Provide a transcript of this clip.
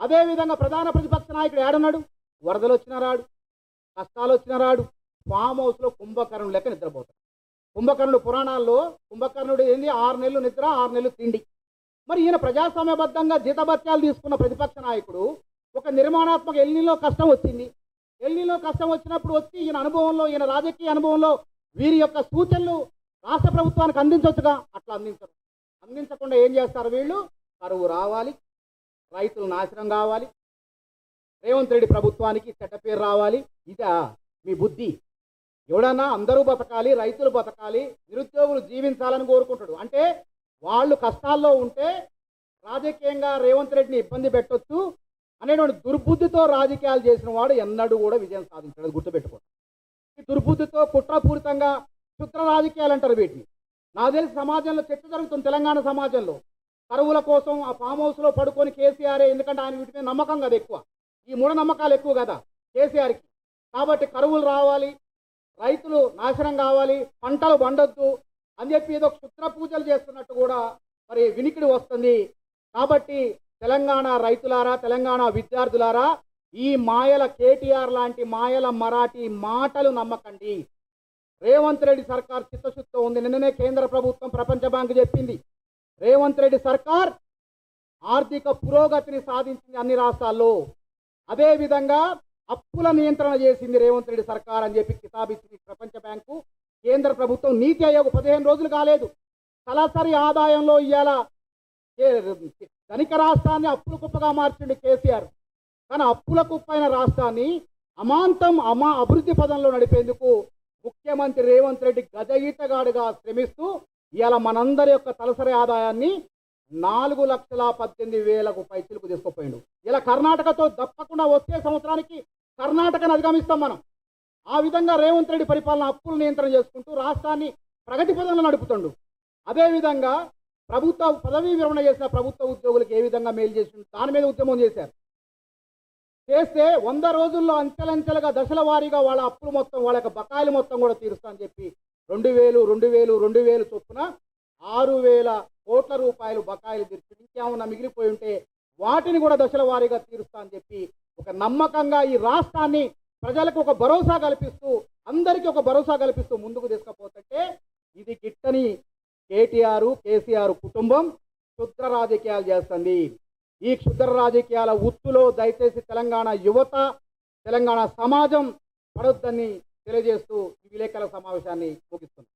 అదేవిధంగా ప్రధాన ప్రతిపక్ష నాయకుడు ఏడున్నాడు? వరదలు వచ్చినా రాడు, కష్టాలు వచ్చినా రాడు, ఫామ్ హౌస్లో కుంభకర్ణుడు లెక్క నిద్రపోతాడు. కుంభకర్ణుడు పురాణాల్లో కుంభకర్ణుడు ఏంది? 6 నెలలు నిద్ర, 6 నెలలు తిండి. మరి ఈయన ప్రజాస్వామ్యబద్ధంగా జీతభత్యాలు తీసుకున్న ప్రతిపక్ష నాయకుడు ఒక నిర్మాణాత్మక ఎల్నీలో కష్టం వచ్చింది. ఎల్నీలో కష్టం వచ్చినప్పుడు వచ్చి ఈయన అనుభవంలో, ఈయన రాజకీయ అనుభవంలో వీరి యొక్క సూచనలు రాష్ట్ర ప్రభుత్వానికి అందించవచ్చుగా. అట్లా అందించరు. అందించకుండా ఏం చేస్తారు వీళ్ళు? కరువు రావాలి, రైతులు నాశనం కావాలి, రేవంత్ రెడ్డి ప్రభుత్వానికి చెడ్డ పేరు రావాలి. ఇదా మీ బుద్ధి? ఎవడన్నా అందరూ బతకాలి, రైతులు బతకాలి, నిరుద్యోగులు జీవించాలని కోరుకుంటాడు. అంటే వాళ్ళు కష్టాల్లో ఉంటే రాజకీయంగా రేవంత్ రెడ్డిని ఇబ్బంది పెట్టొచ్చు అనేటువంటి దుర్బుద్ధితో రాజకీయాలు చేసిన వాడు ఎన్నడూ కూడా విజయం సాధించలేదు. గుర్తుపెట్టుకోండి. ఈ దుర్బుద్ధితో కుట్రపూరితంగా క్షుద్ర రాజకీయాలు అంటారు వీటిని. నాకు తెలిసి సమాజంలో చర్చ జరుగుతుంది. తెలంగాణ సమాజంలో కరువుల కోసం ఆ ఫామ్ హౌస్లో పడుకొని కేసీఆరే, ఎందుకంటే ఆయన వీటి మీద నమ్మకం కదా ఎక్కువ, ఈ మూఢనమ్మకాలు ఎక్కువ కదా కేసీఆర్కి. కాబట్టి కరువులు రావాలి, రైతులు నాశనం కావాలి, పంటలు పండొద్దు అని చెప్పి ఏదో క్షుద్ర పూజలు చేస్తున్నట్టు కూడా మరి వినికిడి వస్తుంది. కాబట్టి తెలంగాణ రైతులారా, తెలంగాణ విద్యార్థులారా, ఈ మాయల కేటీఆర్ లాంటి మాయల మరాఠీ మాటలు నమ్మకండి. రేవంత్ రెడ్డి సర్కార్ చిత్తశుద్ధితో ఉంది. నిన్ననే కేంద్ర ప్రభుత్వం, ప్రపంచ బ్యాంకు చెప్పింది, రేవంత్ రెడ్డి సర్కార్ ఆర్థిక పురోగతిని సాధించింది అన్ని రాష్ట్రాల్లో. అదేవిధంగా అప్పుల నియంత్రణ చేసింది రేవంత్ రెడ్డి సర్కార్ అని చెప్పి కితాబిచ్చింది ప్రపంచ బ్యాంకు, కేంద్ర ప్రభుత్వం. నీతి ఆయోగ్ 15 రోజులు కాలేదు. సరాసరి ఆదాయంలో ఇవాళ ధనిక రాష్ట్రాన్ని అప్పుల కుప్పగా మార్చిండు కేసీఆర్. కానీ అప్పుల కుప్పైన రాష్ట్రాన్ని అమాంతం అభివృద్ధి పదంలో నడిపేందుకు ముఖ్యమంత్రి రేవంత్ రెడ్డి గజగీతగాడుగా శ్రమిస్తూ ఇవాళ మనందరి యొక్క తలసరి ఆదాయాన్ని 4,18,000 పైసలకు తీసుకుపోయిండు. ఇలా కర్ణాటకతో తప్పకుండా వచ్చే సంవత్సరానికి కర్ణాటకను అధిగమిస్తాం మనం. ఆ విధంగా రేవంత్ రెడ్డి పరిపాలన అప్పులు నియంత్రణ చేసుకుంటూ రాష్ట్రాన్ని ప్రగతి పదంలో నడుపుతుండు. అదేవిధంగా ప్రభుత్వ పదవీ విరమణ చేసిన ప్రభుత్వ ఉద్యోగులకు ఏ విధంగా మేలు చేసిండు దాని మీద ఉద్యమం చేశారు. చేస్తే 100 రోజుల్లో అంచెలంచెలుగా దశల వారీగా వాళ్ళ అప్పులు మొత్తం, వాళ్ళ యొక్క బకాయిలు మొత్తం కూడా తీరుస్తా అని చెప్పి 2,000 చొప్పున 6,000 కోట్ల రూపాయలు బకాయిలు తీర్చి ఇంకేమన్నా మిగిలిపోయి ఉంటే వాటిని కూడా దశల వారీగా తీరుస్తా అని చెప్పి ఒక నమ్మకంగా ఈ రాష్ట్రాన్ని ప్రజలకు ఒక భరోసా కల్పిస్తూ, అందరికీ ఒక భరోసా కల్పిస్తూ ముందుకు తీసుకుపోతుంటే ఇది గిట్టని కేసీఆర్ కుటుంబం క్షుద్ర రాజకీయాలు చేస్తుంది. ఈ క్షుద్ర రాజకీయాల ఉత్తులో దయచేసి తెలంగాణ యువత, తెలంగాణ సమాజం పడొద్దని తెలియజేస్తూ ఈ విలేకరుల సమావేశాన్ని ముగిస్తుంది.